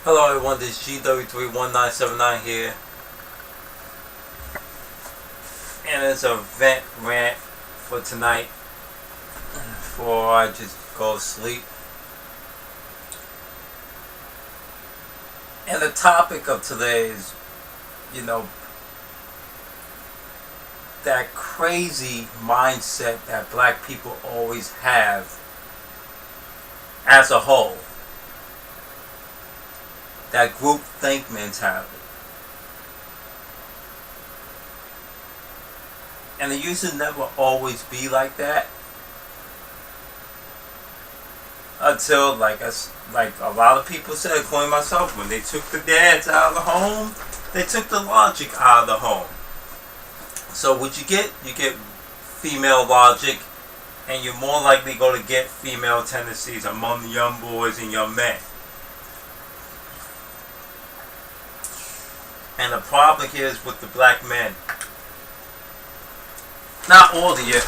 Hello everyone, this is GW31979 here, and it's a rant for tonight before I just go to sleep. And the topic of today is, that crazy mindset that black people always have as a whole. That group think mentality. And it used to never always be like that. Until, like a lot of people said, including myself, when they took the dads out of the home, they took the logic out of the home. So what you get female logic, and you're more likely going to get female tendencies among the young boys and young men. And the problem here is with the black men. Not all of you,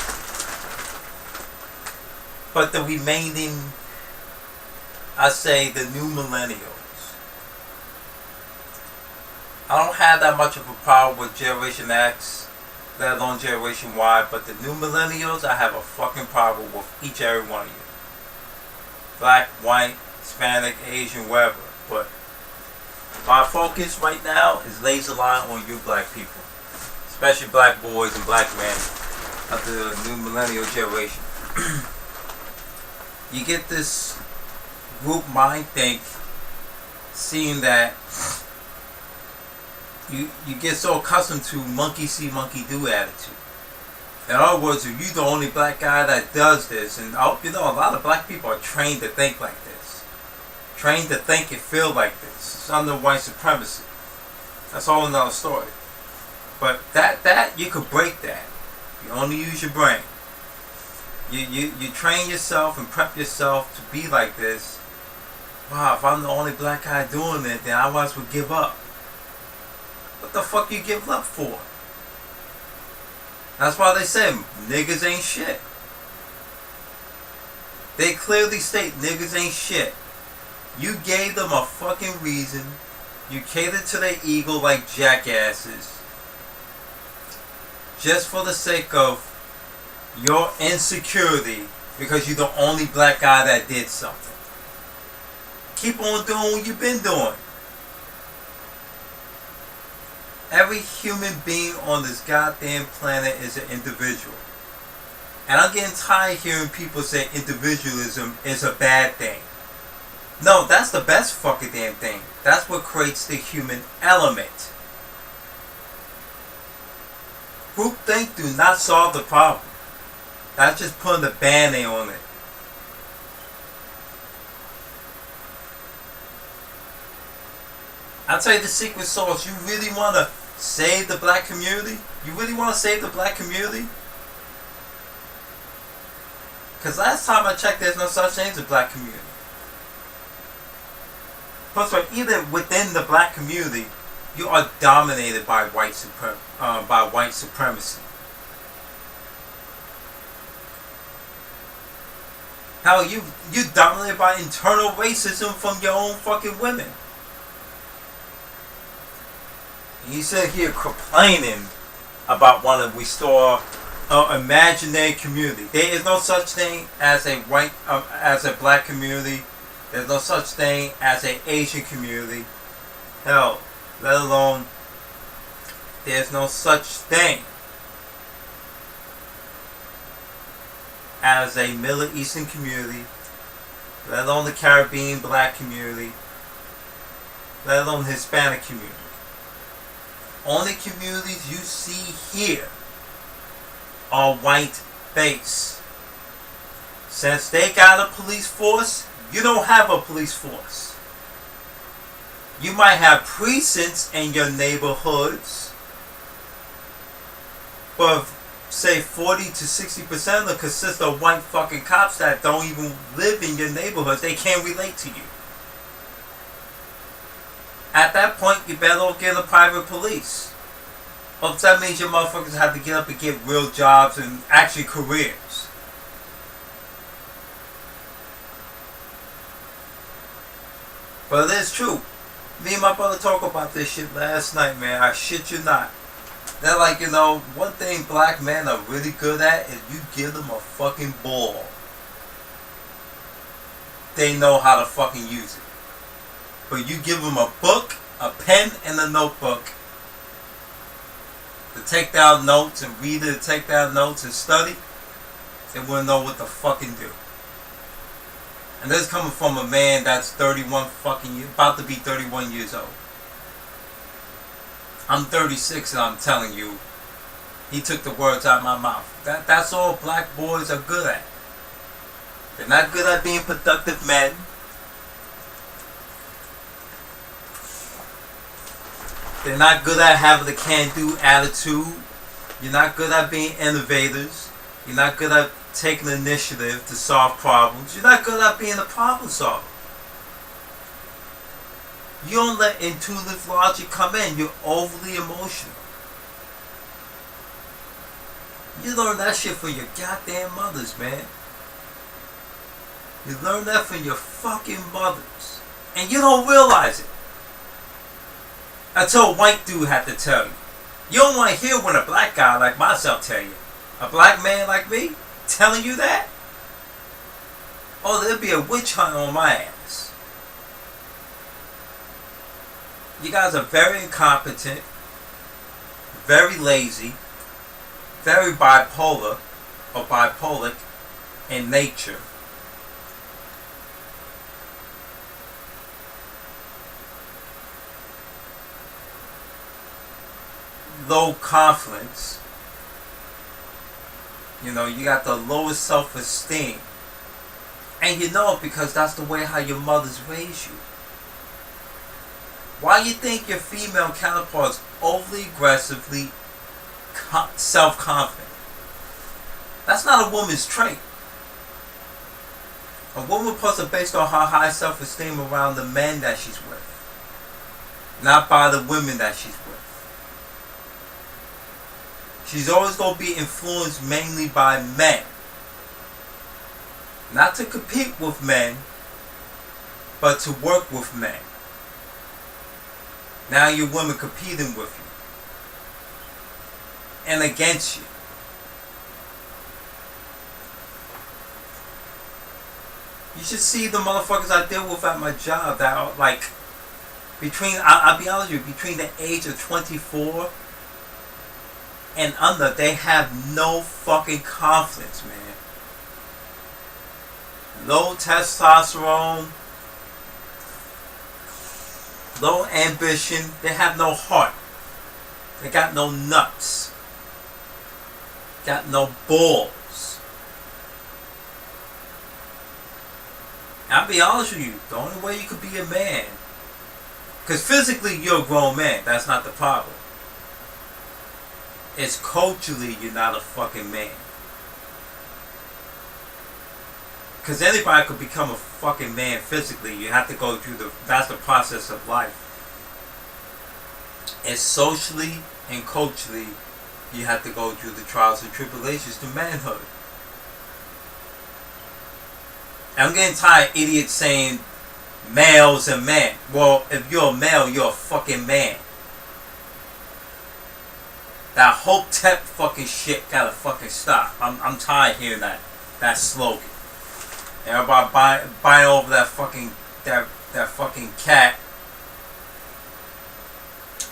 but the remaining, I say, the new millennials. I don't have that much of a problem with Generation X, let alone Generation Y, but the new millennials, I have a fucking problem with each and every one of you. Black, white, Hispanic, Asian, whatever. But my focus right now is laser line on you black people, especially black boys and black men of the new millennial generation. You get this group mind think, seeing that you get so accustomed to monkey see, monkey do attitude. In other words, if you're the only black guy that does this, and a lot of black people are trained to think like this. Trained to think and feel like this. It's under white supremacy. That's all another story. But that you could break that. You only use your brain. You train yourself and prep yourself to be like this. Wow, if I'm the only black guy doing it, then I might as well give up. What the fuck you giving up for? That's why they say niggas ain't shit. They clearly state niggas ain't shit. You gave them a fucking reason. You catered to their ego like jackasses. Just for the sake of your insecurity because you're the only black guy that did something. Keep on doing what you've been doing. Every human being on this goddamn planet is an individual. And I'm getting tired of hearing people say individualism is a bad thing. No, that's the best fucking damn thing. That's what creates the human element. Groupthink do not solve the problem. That's just putting the band-aid on it. I'll tell you the secret sauce. You really want to save the black community? You really want to save the black community? Because last time I checked, there's no such thing as a black community. Plus, either within the black community, you are dominated by white supremacy. Hell, you're dominated by internal racism from your own fucking women. And you sit here complaining about wanting to restore an imaginary community. There is no such thing as a black community. There's no such thing as an Asian community. Hell, let alone there's no such thing as a Middle Eastern community, let alone the Caribbean black community, let alone the Hispanic community. Only communities you see here are white based. Since they got a police force, you don't have a police force. You might have precincts in your neighborhoods, but say 40 to 60% of them consist of white fucking cops that don't even live in your neighborhoods. They can't relate to you. At that point, you better off get a private police. Or that means your motherfuckers have to get up and get real jobs and actually careers. But it is true. Me and my brother talk about this shit last night, man. I shit you not. They're like, you know, one thing black men are really good at is you give them a fucking ball. They know how to fucking use it. But you give them a book, a pen, and a notebook to take down notes and read it, to take down notes and study, they wouldn't know what to fucking do. And this is coming from a man that's 31 fucking years, about to be 31 years old. I'm 36 and I'm telling you, he took the words out of my mouth. That's all black boys are good at. They're not good at being productive men. They're not good at having the can-do attitude. You're not good at being innovators. You're not good at taking initiative to solve problems. You're not good at being a problem solver. You don't let intuitive logic come in. You're overly emotional. You learn that shit from your goddamn mothers, man. You learn that from your fucking mothers. And you don't realize it. Until a white dude had to tell you. You don't want to hear when a black guy like myself tell you. A black man like me telling you that? Oh, there'd be a witch hunt on my ass. You guys are very incompetent, very lazy, very bipolar or bipolic in nature. Low confidence. You know, you got the lowest self-esteem. And you know it because that's the way how your mothers raise you. Why you think your female counterpart's overly aggressively self-confident? That's not a woman's trait. A woman puts it based on her high self-esteem around the men that she's with. Not by the women that she's with. She's always going to be influenced mainly by men. Not to compete with men, but to work with men. Now your women competing with you. And against you. You should see the motherfuckers I deal with at my job that are like, I'll be honest with you, between the age of 24 and under, they have no fucking confidence, man. Low testosterone, low ambition, they have no heart. They got no nuts. Got no balls. I'll be honest with you, the only way you could be a man, because physically you're a grown man, that's not the problem. It's culturally you're not a fucking man. Because anybody could become a fucking man physically. You have to go through that's the process of life. And socially and culturally, you have to go through the trials and tribulations to manhood. And I'm getting tired of idiots saying males and men. Well, if you're a male, you're a fucking man. That Hotep fucking shit gotta fucking stop. I'm tired of hearing that slogan. Everybody buying over that fucking cat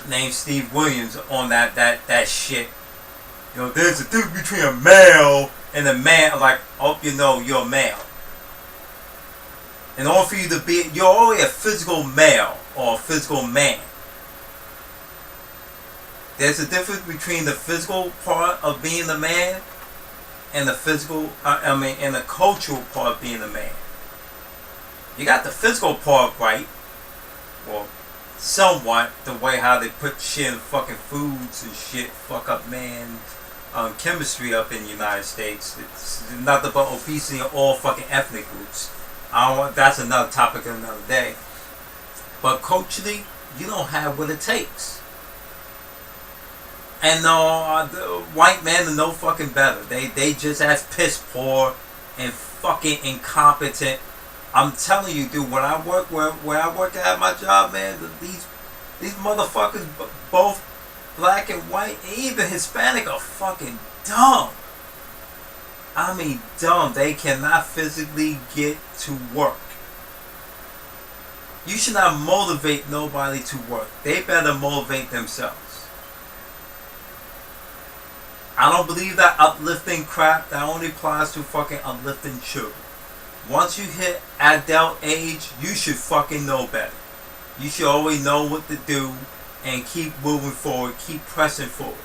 named Steve Williams on that shit. You know, there's a difference between a male and a man. Like, oh, you know, you're a male. In order for you to be, you're already a physical male or a physical man. There's a difference between the physical part of being a man and the and the cultural part of being a man. You got the physical part right, well, somewhat, the way how they put shit in fucking foods and shit, fuck up man, chemistry up in the United States. It's nothing but obesity in all fucking ethnic groups. That's another topic another day. But culturally, you don't have what it takes. And the white men are no fucking better. They just as piss poor and fucking incompetent I'm telling you, dude. When I work where I work at my job, man, these motherfuckers, both black and white, and even Hispanic, are fucking dumb. I mean, dumb. They cannot physically get to work. You should not motivate nobody to work. They better motivate themselves. I don't believe that uplifting crap. That only applies to fucking uplifting children. Once you hit adult age, you should fucking know better. You should always know what to do and keep moving forward. Keep pressing forward.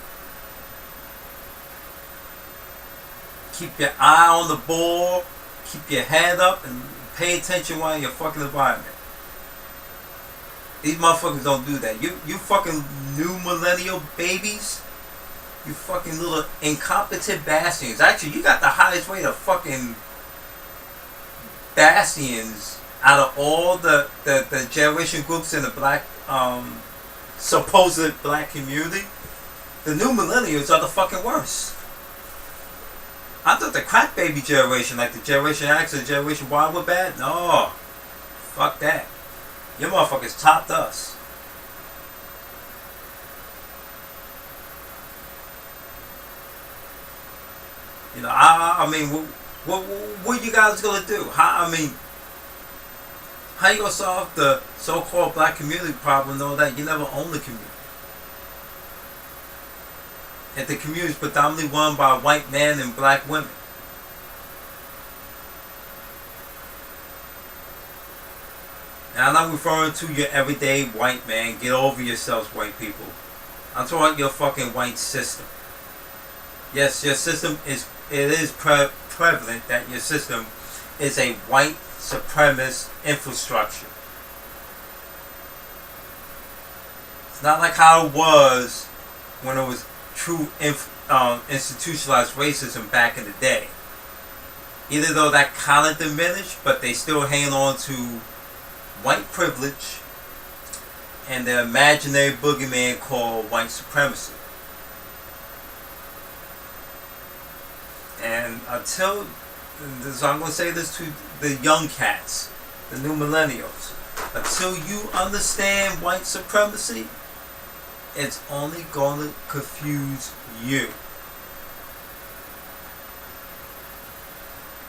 Keep your eye on the ball. Keep your head up and pay attention while you're fucking environment. These motherfuckers don't do that. You fucking new millennial babies. You fucking little incompetent bastions. Actually, you got the highest rate of fucking bastions out of all the generation groups in the black, supposed black community. The new millennials are the fucking worst. I thought the crack baby generation, like the Generation X or Generation Y, were bad. No. Fuck that. Your motherfuckers topped us. You know, I mean, what you guys gonna do? How you gonna solve the so-called black community problem, though, that you never own the community? And the community is predominantly run by white men and black women. And I'm not referring to your everyday white man. Get over yourselves, white people. I'm talking about your fucking white system. Yes, your system is prevalent that your system is a white supremacist infrastructure. It's not like how it was when it was true institutionalized racism back in the day. Either though that kind of diminished, but they still hang on to white privilege and the imaginary boogeyman called white supremacy. And so I'm going to say this to the young cats, the new millennials. Until you understand white supremacy, it's only going to confuse you.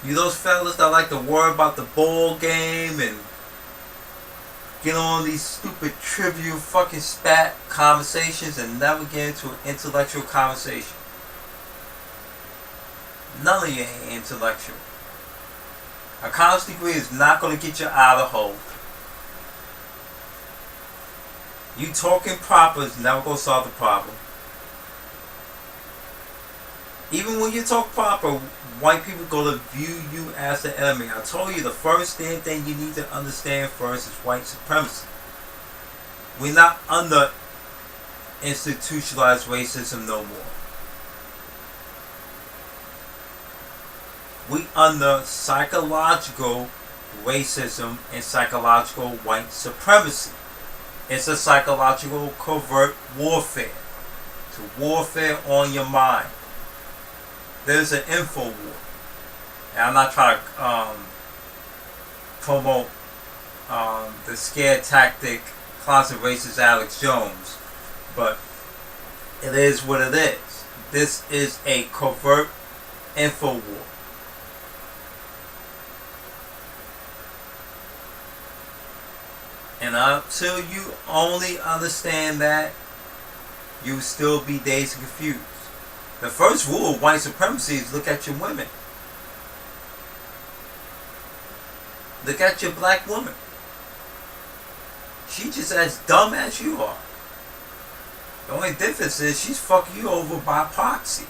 You those fellas that like to worry about the ball game and get on these stupid trivial fucking spat conversations and never get into an intellectual conversation. None of you ain't intellectual. A college degree is not going to get you out of the hole. You talking proper is never going to solve the problem. Even when you talk proper, white people are going to view you as the enemy. I told you the first damn thing you need to understand first is white supremacy. We're not under institutionalized racism no more. We under psychological racism and psychological white supremacy. It's a psychological covert warfare. It's a warfare on your mind. There's an info war. And I'm not trying to promote the scare tactic closet racist Alex Jones, but it is what it is. This is a covert info war. And until you only understand that, you still be dazed and confused. The first rule of white supremacy is look at your women. Look at your black woman. She's just as dumb as you are. The only difference is she's fucking you over by proxy.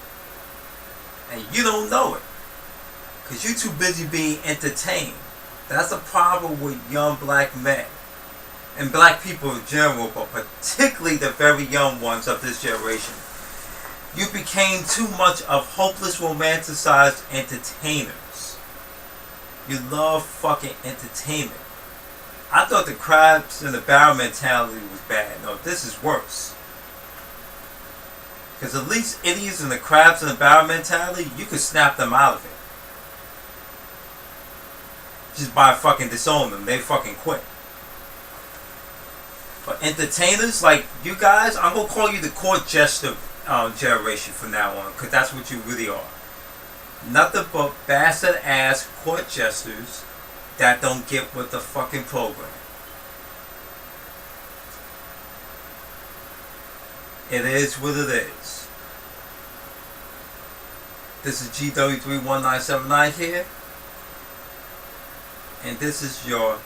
And you don't know it. Because you're too busy being entertained. That's a problem with young black men. And black people in general, but particularly the very young ones of this generation. You became too much of hopeless, romanticized entertainers. You love fucking entertainment. I thought the crabs in the barrel mentality was bad. No, this is worse. Because at least idiots and the crabs in the barrel mentality, you could snap them out of it. just by fucking disown them. They fucking quit. But entertainers like you guys, I'm gonna call you the court jester generation from now on, because that's what you really are. Nothing but bastard ass court jesters that don't get with the fucking program. It is what it is. This is GW31979 here. And this is your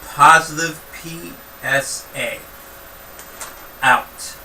positive PSA. Out.